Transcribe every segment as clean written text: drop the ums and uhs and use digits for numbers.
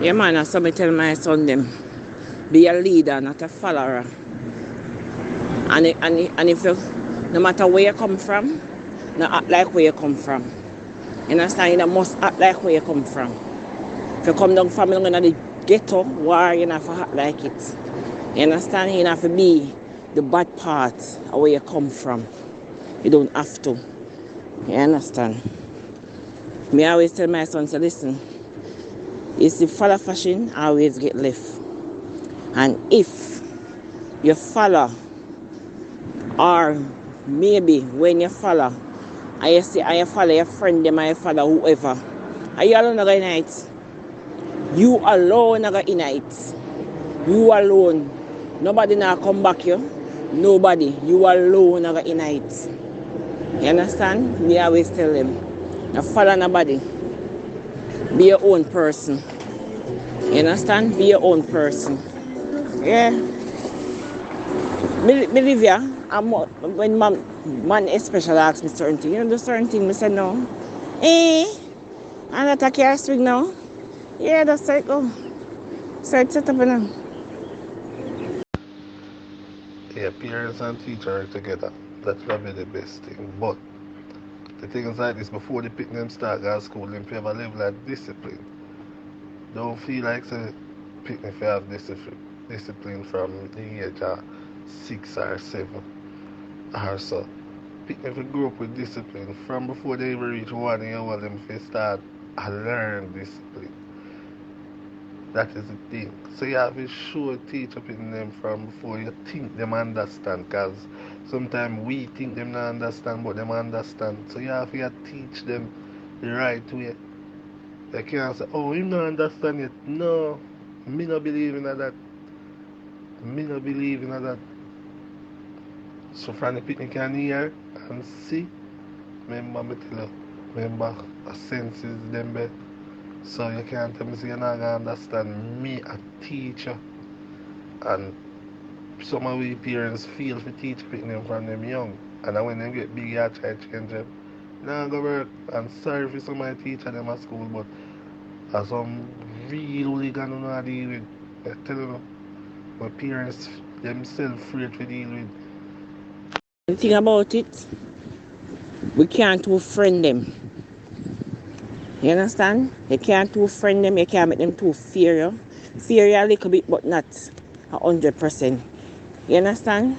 Yeah, man, that's what I tell my son them. Be a leader, not a follower. And if you, no matter where you come from, not act like where you come from. You understand? You must act like where you come from. If you come down from the ghetto, why you not have to act like it? You understand? You have to be the bad part of where you come from. You don't have to. You understand? Me always tell my son, say, listen, it's the follow fashion, always get left. And if you follow, or maybe when you follow, and you see, and you follow your friend, them, and you follow whoever, and you alone are unite. You alone are unite. You alone. Nobody now come back you. Nobody. You alone are unite. You understand? Me always tell them, now follow nobody. Be your own person. You understand? Be your own person. Yeah. Me live here. When man especially asks me certain things, you know, the certain thing, I say no. I'm not a car swing now. Yeah, that's it. Go. So it's set up now. Yeah, parents and teacher are together. That's probably the best thing. But the thing is like this, before the pick them start at school, them have a level of discipline. Don't feel like say pick me have discipline from the age of 6 or 7 or so. Pick me grow up with discipline from before they even reach 1 year old, them fi start and learn discipline. That is the thing. So you have to show teach up in them from before you think them understand. Cause sometimes we think them not understand, but them understand. So you have to teach them the right way. They can't say, oh, you don't understand it. No, me not believe in that. Me not believe in that. So from the picnic can hear and see. Remember me tell you. Remember a senses them be. So you can't tell me say you're not gonna understand me a teacher. And some of we parents feel for teach them from them young. And then when they get big, you try to change them. Now go work and sorry for some of the teacher them at school, but as some real hooligan who know deal with. I tell you, my parents themselves afraid to deal with. The thing about it, we can't too friend them. You understand? You can't too friend them, you can't make them too fear you. Fear you a little bit, but not 100%. You understand?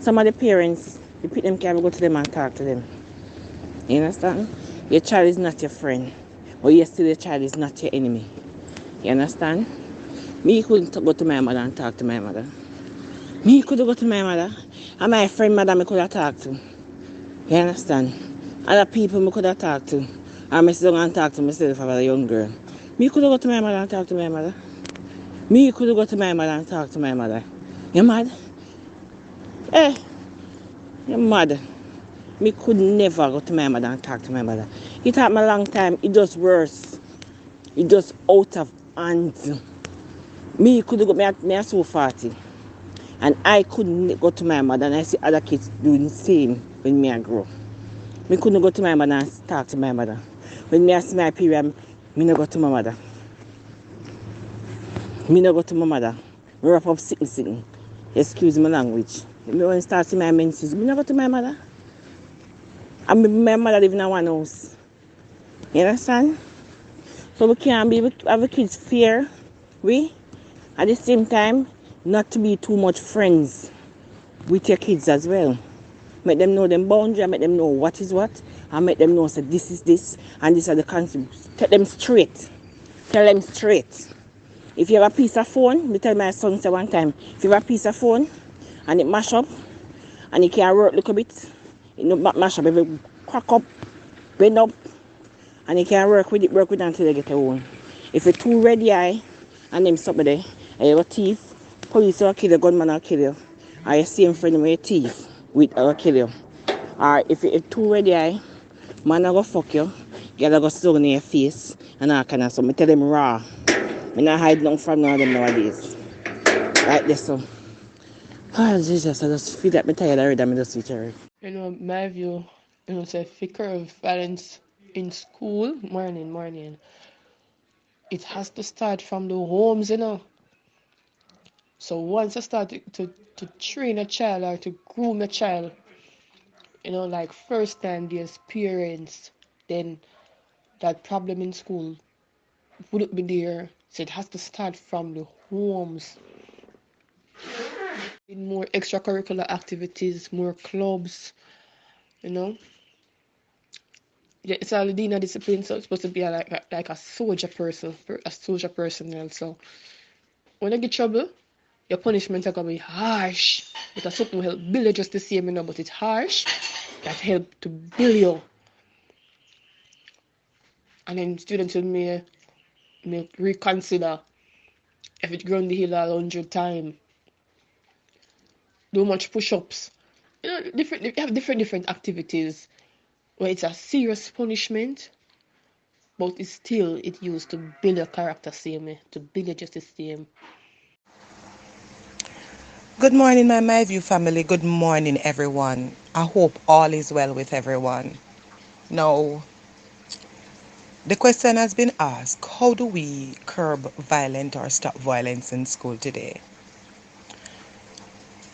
Some of the parents, you pick them can go to them and talk to them. You understand? Your child is not your friend. But yes, still your child is not your enemy. You understand? Me couldn't go to my mother and talk to my mother. Me could go to my mother. And my friend mother me could have talked to. You understand? Other people me could have talked to. And I still and talk to myself as a young girl. Me could go to my mother and talk to my mother. Me could go to my mother and talk to my mother. You mad? Eh, you mad? Me could never go to my mother and talk to my mother. It took me a long time. It just worse. It just out of hands. Me could go, me are so 40. And I couldn't go to my mother and I see other kids doing the same when me I grow. Me couldn't go to my mother and talk to my mother. When me I see my period, me no go to my mother. Me no go to my mother. Me wrap up sitting. Excuse my language. Me when start see my menses, me no go to my mother. And my mother live in one house. You understand? So we can't be have the kids fear. We at the same time not to be too much friends with your kids as well. Make them know them boundary, make them know what is what, and make them know that this is this and these are the concepts. Tell them straight. Tell them straight. If you have a piece of phone, me tell my son say one time, if you have a piece of phone and it mash up and it can work a little bit, it no mash up, it will crack up, bend up, and you can work with it until you get your own. If you're too ready eye and them stop there, and you have a thief, police will kill you, gunman will kill you. Or you see him friend with a thief with will kill you. Or if you're too ready eye, man will go fuck you, girl will go slug in your face and all kind of stuff. I tell them raw. I not hide nothing from none of them nowadays. Like this so. Oh Jesus, I just feel like I'm tired already, I'm just switch already. My view, say, for curve balance in school, morning. it has to start from the homes, So once you start to train a child or to groom a child, like first time there's parents, then that problem in school wouldn't be there. So it has to start from the homes. In more extracurricular activities, more clubs, you know. Yeah, it's a Ladina discipline, so it's supposed to be like a soldier person, a soldier personnel. So when you get trouble, your punishments are gonna be harsh. Because something will help build you just the same, but it's harsh. That help to build you. And then students will may reconsider if it ground the hill 100 times. Do much push-ups. Different you have different activities where it's a serious punishment, but it's still it used to build your character same, to build your justice same. Good morning, my View family. Good morning, everyone. I hope all is well with everyone. Now, the question has been asked, how do we curb violent or stop violence in school today?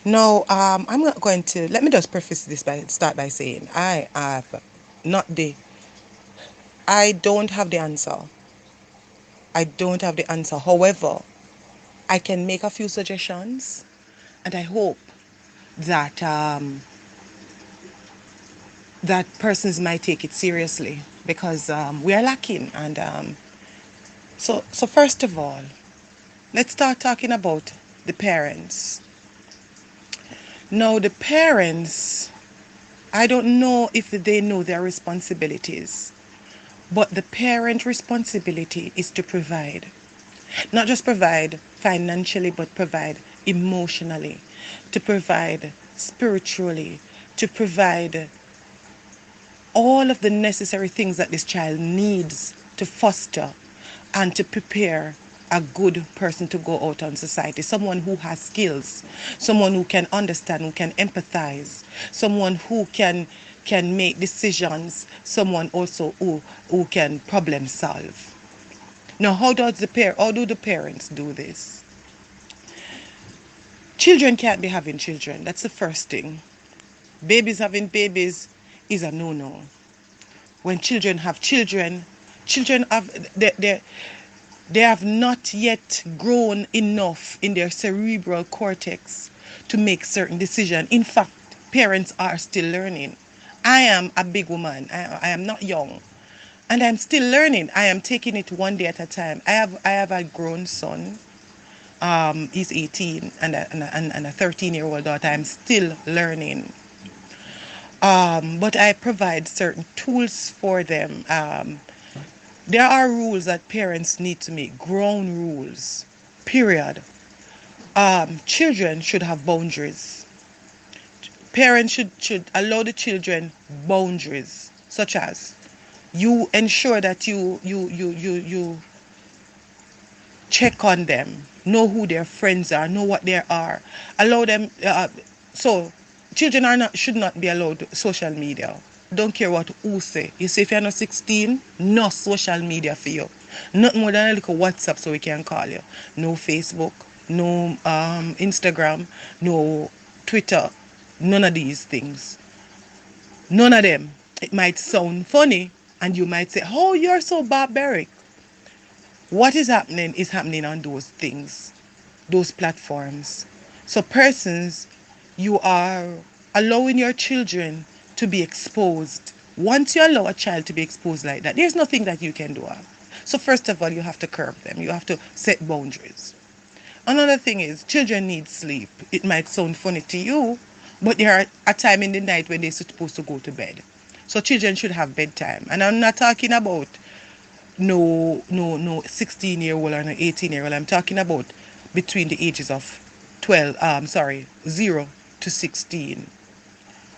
Now, I'm not going to, let me just preface this by start by saying not the, I don't have the answer. I don't have the answer. However, I can make a few suggestions and I hope that that persons might take it seriously because we are lacking. And so first of all, let's start talking about the parents. Now, the parents, I don't know if they know their responsibilities, but the parent responsibility is to provide. Not just provide financially, but provide emotionally, to provide spiritually, to provide all of the necessary things that this child needs to foster and to prepare a good person to go out on society, someone who has skills, someone who can understand, who can empathize, someone who can make decisions, someone also who can problem solve. Now, how do the parents do this? Children can't be having children. That's the first thing. Babies having babies is a no-no. When children have children, children have they have not yet grown enough in their cerebral cortex to make certain decisions. In fact, parents are still learning. I am a big woman. I am not young. And I'm still learning. I am taking it one day at a time. I have a grown son. He's 18 and a 13-year-old daughter. I'm still learning. But I provide certain tools for them. There are rules that parents need to make, grown rules, period. Children should have boundaries. Parents should allow the children boundaries, such as you ensure that you check on them, know who their friends are, know what they are, allow them. So children should not be allowed social media. Don't care what who say. You say if you're not 16, no social media for you. Not more than a little WhatsApp so we can call you. No Facebook, no Instagram, no Twitter, none of these things. None of them. It might sound funny and you might say, oh, you're so barbaric. What is happening on those things, those platforms. So persons, you are allowing your children to be exposed. Once you allow a child to be exposed like that, there's nothing that you can do. So first of all, you have to curb them. You have to set boundaries. Another thing is children need sleep. It might sound funny to you, but there are a time in the night when they're supposed to go to bed. So children should have bedtime. And I'm not talking about no 16-year-old or no 18-year-old. I'm talking about between the ages of 0 to 16.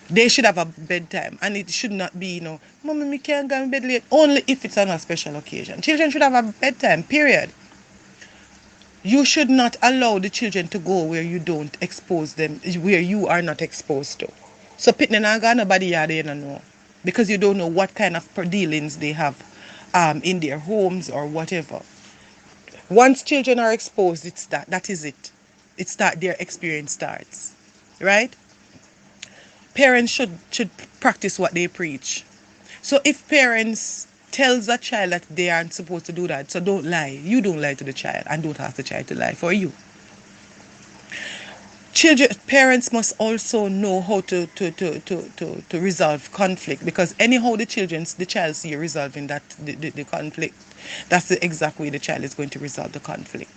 They should have a bedtime, and it should not be, mommy, me can't go in bed late, only if it's on a special occasion. Children should have a bedtime, period. You should not allow the children to go where you don't expose them, where you are not exposed to. So pitting and nobody are there, know, because you don't know what kind of dealings they have in their homes or whatever. Once children are exposed, it's that is it. It's that their experience starts. Right? Parents should practice what they preach. So if parents tells a child that they aren't supposed to do that, so don't lie. You don't lie to the child and don't ask the child to lie for you. Children, parents must also know how to resolve conflict, because anyhow the child see you resolving the conflict, that's the exact way the child is going to resolve the conflict.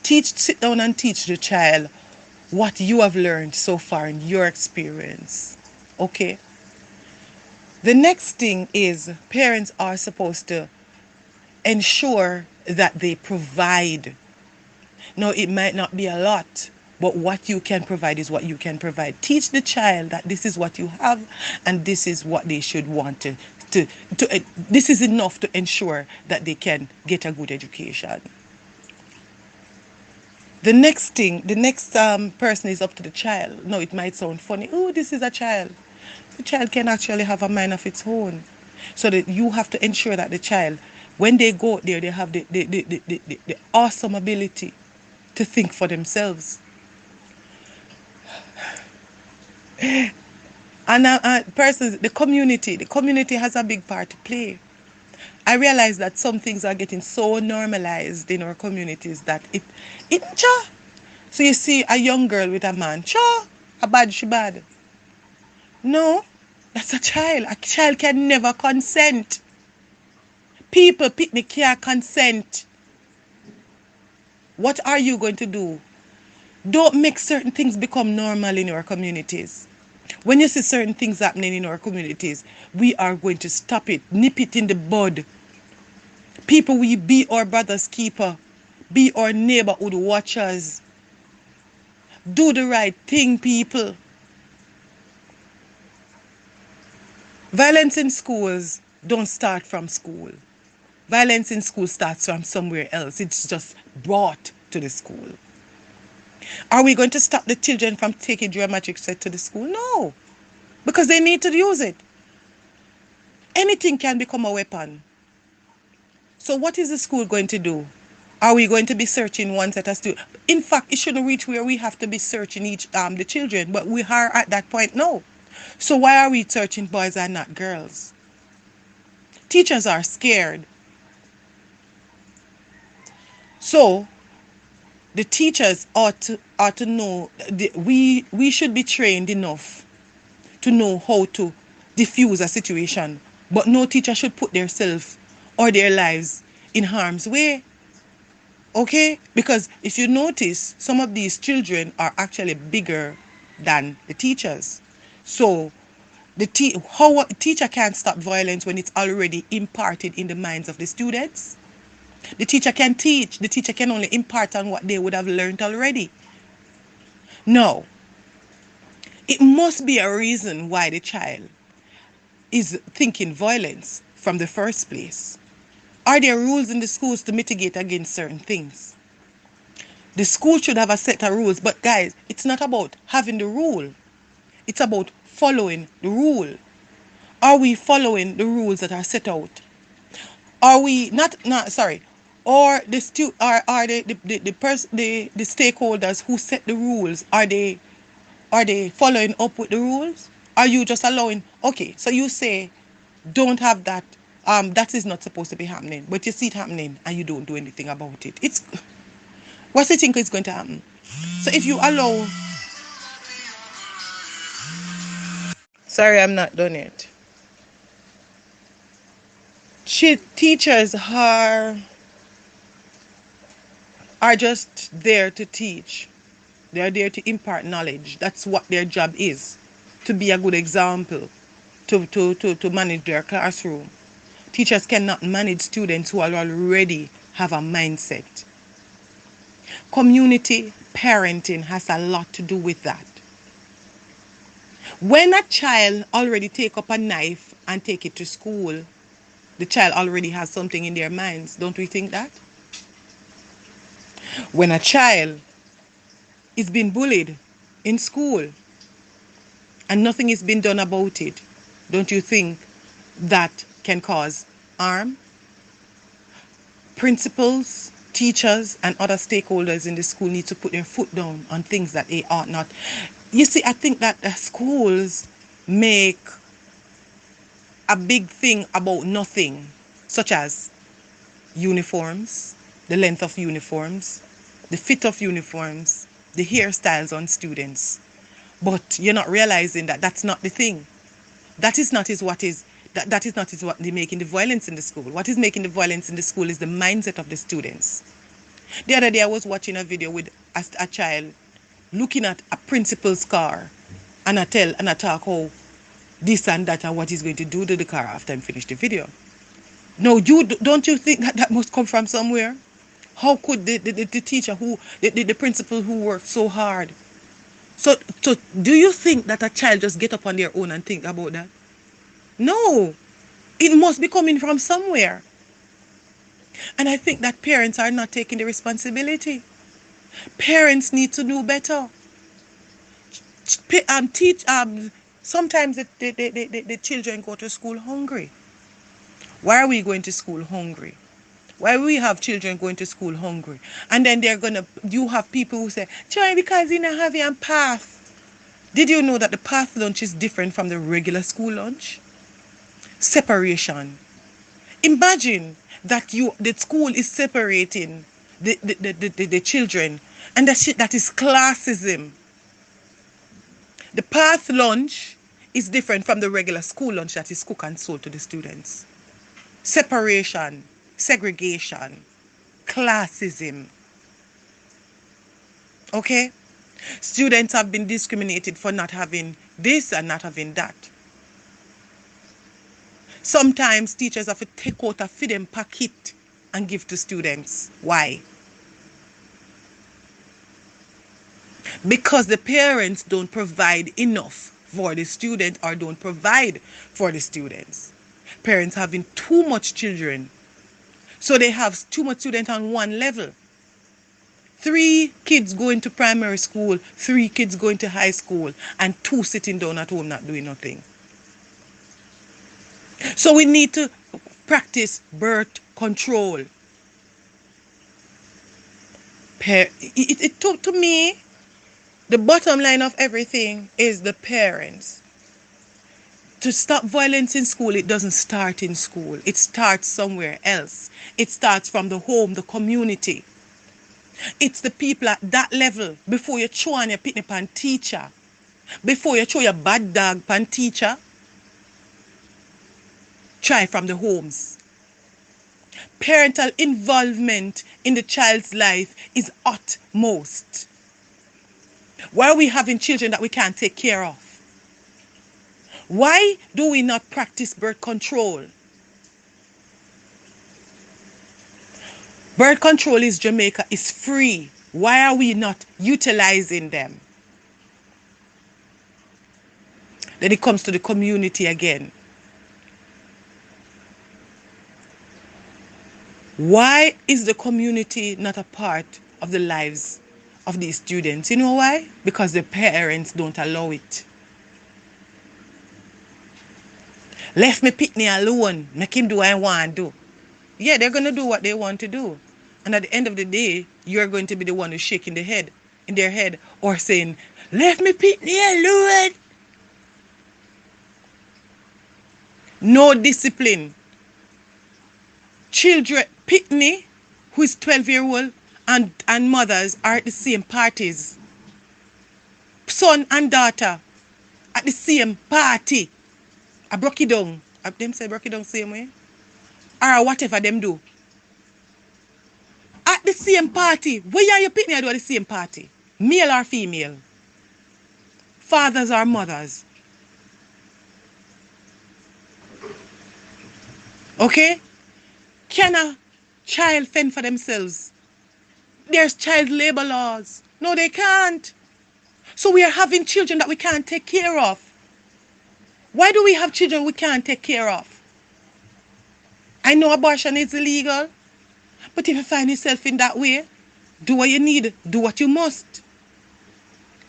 Sit down and teach the child what you have learned so far in your experience. Okay. The next thing is parents are supposed to ensure that they provide. Now, it might not be a lot, but what you can provide is what you can provide. Teach the child that this is what you have and this is what they should want this is enough to ensure that they can get a good education. The next person is up to the child. No, it might sound funny. Oh, this is a child. The child can actually have a mind of its own. So that you have to ensure that the child, when they go out there, they have the awesome ability to think for themselves. And persons, the community has a big part to play. I realize that some things are getting so normalized in our communities that cha. So you see a young girl with a man, cha, a bad she bad. No, that's a child. A child can never consent. People picnic can't consent. What are you going to do? Don't make certain things become normal in our communities. When you see certain things happening in our communities, we are going to stop it, nip it in the bud. People, we be our brother's keeper, be our neighborhood watchers. Do the right thing, people. Violence in schools don't start from school. Violence in school starts from somewhere else. It's just brought to the school. Are we going to stop the children from taking dramatic set to the school? No, because they need to use it. Anything can become a weapon. So what is the school going to do? Are we going to be searching one set of students? In fact, it shouldn't reach where we have to be searching the children, but we are at that point now. So why are we searching boys and not girls? Teachers are scared. So the teachers ought to know we should be trained enough to know how to diffuse a situation, but no teacher should put themselves or their lives in harm's way. Okay? Because if you notice, some of these children are actually bigger than the teachers. So how a teacher can't stop violence when it's already imparted in the minds of the students? The teacher can teach. The teacher can only impart on what they would have learned already. No. It must be a reason why the child is thinking violence from the first place. Are there rules in the schools to mitigate against certain things? The school should have a set of rules, but guys, it's not about having the rule. It's about following the rule. Are we following the rules that are set out? Are we not sorry? Or the stakeholders who set the rules, are they following up with the rules? Are you just allowing? Okay, so you say don't have that. That is not supposed to be happening, but you see it happening and you don't do anything about it. What do you think is going to happen? So if you allow, sorry, I'm not done yet. Teachers are just there to teach. They are there to impart knowledge. That's what their job is. To be a good example. To manage their classroom. Teachers cannot manage students who already have a mindset. Community parenting has a lot to do with that. When a child already take up a knife and take it to school, the child already has something in their minds. Don't we think that? When a child is being bullied in school and nothing is being done about it, don't you think that can cause harm? Principals teachers and other stakeholders in the school need to put their foot down on things that they ought not. You see, I think that the schools make a big thing about nothing, such as uniforms, the length of uniforms, the fit of uniforms, the hairstyles on students. But you're not realizing that that's not the thing. That is not is what is that is not is what they making the violence in the school. What is making the violence in the school is the mindset of the students. The other day I was watching a video with a child looking at a principal's car, and I talk how this and that and what he's going to do to the car after I finish the video. No, don't you think that that must come from somewhere? How could the teacher the principal who worked so hard? So do you think that a child just get up on their own and think about that? No, it must be coming from somewhere. And I think that parents are not taking the responsibility. Parents need to do better. Sometimes the children go to school hungry. Why are we going to school hungry? Why we have children going to school hungry? And then you have people who say, Joy, because you don't have your path. Did you know that the path lunch is different from the regular school lunch? Separation. Imagine that the school is separating the children, and that is classism. The path lunch is different from the regular school lunch that is cooked and sold to the students. Separation, segregation, classism. Okay? Students have been discriminated for not having this and not having that. Sometimes teachers have to take out a feed packet and give to students. Why? Because the parents don't provide enough for the student or don't provide for the students. Parents having too much children. So they have too much students on one level. 3 kids going to primary school, 3 kids going to high school, and 2 sitting down at home not doing nothing. So we need to practice birth control. To me, the bottom line of everything is the parents. To stop violence in school, it doesn't start in school. It starts somewhere else. It starts from the home, the community. It's the people at that level. Before you throw on your picnic pan teacher, before you throw your bad dog pan teacher, try from the homes. Parental involvement in the child's life is utmost. Why are we having children that we can't take care of? Why do we not practice birth control? Birth control in Jamaica is free. Why are we not utilizing them? Then it comes to the community again. Why is the community not a part of the lives of these students? You know why? Because the parents don't allow it. Left me pick me alone, make him do what I want to do. Yeah, they're going to do what they want to do. And at the end of the day, you're going to be the one who's shaking in their head, or saying, left me pick me alone. No discipline. Children, Pitney, who is 12-year-old, and mothers are at the same parties. Son and daughter at the same party. I broke it down. Them say broke it down same way. Or whatever them do. At the same party. Where are you Pitney do at the same party? Male or female? Fathers or mothers? Okay? Can a child fend for themselves? There's child labor laws. No, they can't. So we are having children that we can't take care of. Why do we have children we can't take care of? I know abortion is illegal, but if you find yourself in that way, do what you need, do what you must.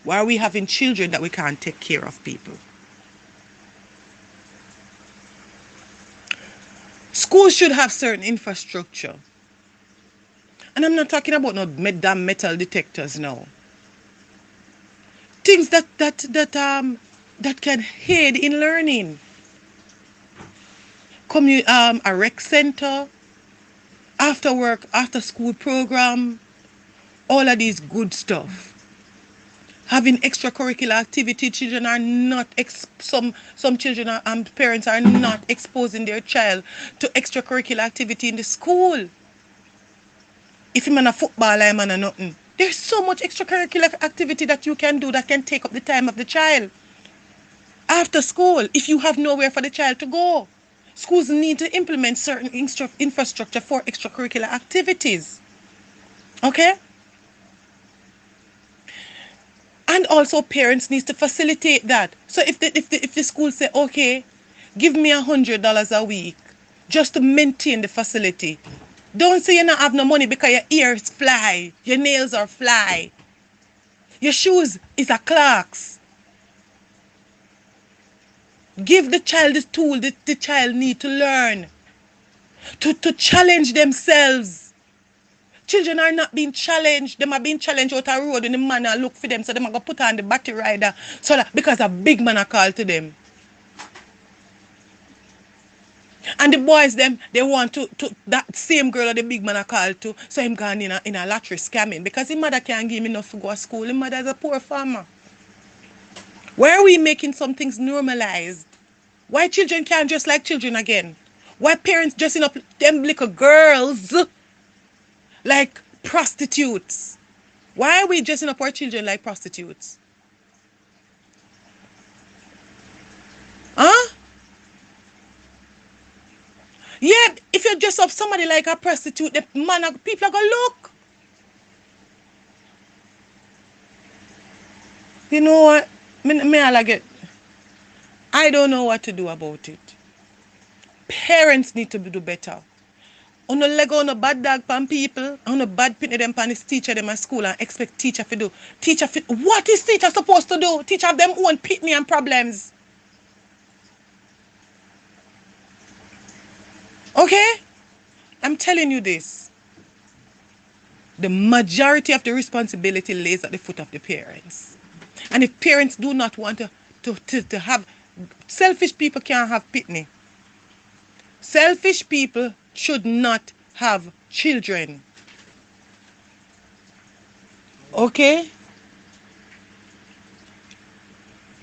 Why are we having children that we can't take care of, people? Schools should have certain infrastructure. And I'm not talking about no damn metal detectors now. Things that can aid in learning. A rec center, after work, after school program, all of these good stuff. Having extracurricular activity, children are not some children are, and parents are not exposing their child to extracurricular activity in the school. If you're a footballer, I'm a nothing. There's so much extracurricular activity that you can do that can take up the time of the child. After school, if you have nowhere for the child to go, schools need to implement certain infrastructure for extracurricular activities. Okay? And also parents need to facilitate that. So if the school say, okay, give me $100 a week just to maintain the facility. Don't say you don't have no money because your ears fly, your nails are fly, your shoes is a Clarks. Give the child the tool that the child need to learn, to challenge themselves. Children are not being challenged. Them are being challenged out a road and the man a look for them. So them are going to put on the battery rider so that because a big man a call to them. And the boys them, they want to that same girl or the big man a call to, so him gone in a lottery scamming. Because his mother can't give him enough to go to school. His mother is a poor farmer. Why are we making some things normalized? Why children can't dress like children again? Why parents dressing up them little girls like prostitutes? Why are we dressing up our children like prostitutes? Huh? Yeah, if you dress up somebody like a prostitute, the man, people are gonna look. You know what? I don't know what to do about it. Parents need to do better. On the leg on a bad dog pan people, on a bad pitney them pan is teacher them at school and expect teacher to do. What is teacher supposed to do? Teacher have them own pitney and problems. Okay? I'm telling you this. The majority of the responsibility lays at the foot of the parents. And if parents do not want to have, selfish people can't have pitney. Selfish people should not have children. Okay?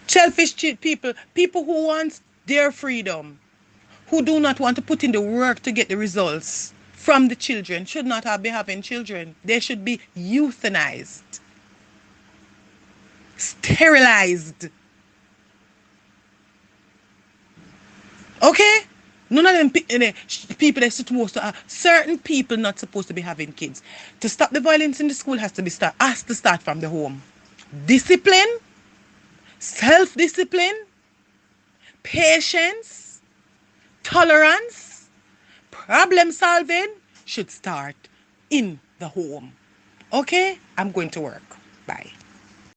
Selfish people who want their freedom, who do not want to put in the work to get the results from the children, should not be having children. They should be euthanized, sterilized. Okay? None of them people are supposed to have, certain people not supposed to be having kids. To stop the violence in the school has to start from the home. Discipline, self-discipline, patience, tolerance, problem solving should start in the home. Okay? I'm going to work. Bye.